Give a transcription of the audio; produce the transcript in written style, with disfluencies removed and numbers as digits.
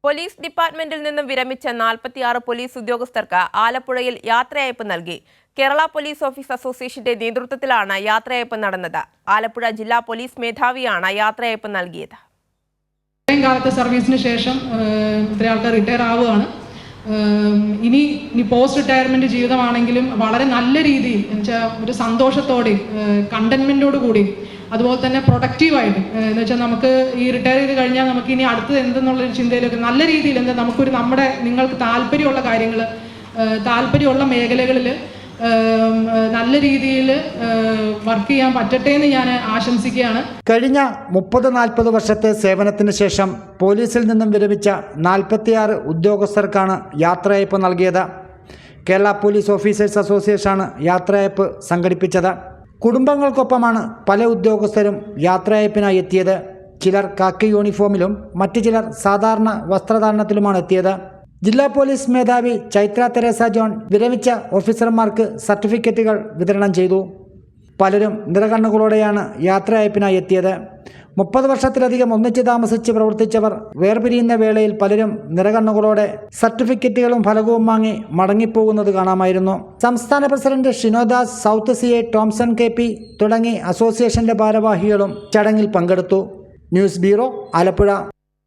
Police ഡിപ്പാർട്ട്മെന്റിൽ നിന്നും വിരമിച്ച 46 പോലീസ് ഉദ്യോഗസ്ഥർക്ക് ആലപ്പുഴയിൽ യാത്രയയപ്പ് നൽകി. കേരള പോലീസ് ഓഫീസ് അസോസിയേഷന്റെ നേതൃത്വത്തിലാണ് യാത്രയയപ്പ് നടന്നത്. ആലപ്പുഴ ജില്ലാ പോലീസ് മേധാവിയാണ് യാത്രയയപ്പ് നൽകിയത്. കാലത്തെ സർവീസിന് ശേഷം ഇത്ര ആൾക്കാർ റിട്ടയർ ആവുകയാണ്. ഇനി പോസ്റ്റ് റിട്ടയർമെന്റ് ജീവിതമാണെങ്കിലും വളരെ നല്ല രീതിയിൽ എന്നുവെച്ചാൽ ഒരു സന്തോഷത്തോടെയും കണ്ടന്റ്മെന്റോട് കൂടി അതുപോലെ തന്നെ പ്രൊഡക്റ്റീവായിട്ട് എന്ന് വെച്ചാൽ നമുക്ക് ഈ റിട്ടയർ ചെയ്ത് കഴിഞ്ഞാൽ നമുക്ക് ഇനി അടുത്തത് എന്തെന്നുള്ളൊരു ചിന്തയിലൊക്കെ നല്ല രീതിയിൽ നമുക്കൊരു നിങ്ങൾക്ക് താല്പര്യമുള്ള കാര്യങ്ങൾ താല്പര്യമുള്ള മേഖലകളിൽ നല്ല രീതിയിൽ വർക്ക് ചെയ്യാൻ പറ്റട്ടെ എന്ന് ഞാൻ ആശംസിക്കുകയാണ്. കഴിഞ്ഞ 30-40 വർഷത്തെ സേവനത്തിന് ശേഷം പോലീസിൽ നിന്നും വിരമിച്ച 46 ഉദ്യോഗസ്ഥർക്കാണ് യാത്രയയപ്പ് നൽകിയത്. കേരള പോലീസ് ഓഫീസേഴ്സ് അസോസിയേഷനാണ് യാത്രയയപ്പ് സംഘടിപ്പിച്ചത്. കുടുംബങ്ങൾക്കൊപ്പമാണ് പല ഉദ്യോഗസ്ഥരും യാത്രയയപ്പിനായി എത്തിയത്. ചിലർ കാക്കി യൂണിഫോമിലും മറ്റു ചിലർ സാധാരണ വസ്ത്രധാരണത്തിലുമാണ് എത്തിയത്. ജില്ലാ പോലീസ് മേധാവി ചൈത്ര തെരേസ ജോൺ വിരമിച്ച ഓഫീസർമാർക്ക് സർട്ടിഫിക്കറ്റുകൾ വിതരണം ചെയ്തു. പലരും നിറകണ്ണുകളോടെയാണ് യാത്രയയപ്പിനായി എത്തിയത്. 30 വർഷത്തിലധികം ഒന്നിച്ച് താമസിച്ച് പ്രവർത്തിച്ചവർ വേർപിരിയുന്ന വേളയിൽ പലരും നിറകണ്ണുകളോടെ സർട്ടിഫിക്കറ്റുകളും ഫലകവും വാങ്ങി മടങ്ങിപ്പോകുന്നത് കാണാമായിരുന്നു. സംസ്ഥാന president Shinodas, south CA Tomson KP തുടങ്ങി അസോസിയേഷന്റെ ഭാരവാഹികളും ചടങ്ങിൽ പങ്കെടുത്തു. News bureau, Alappuzha.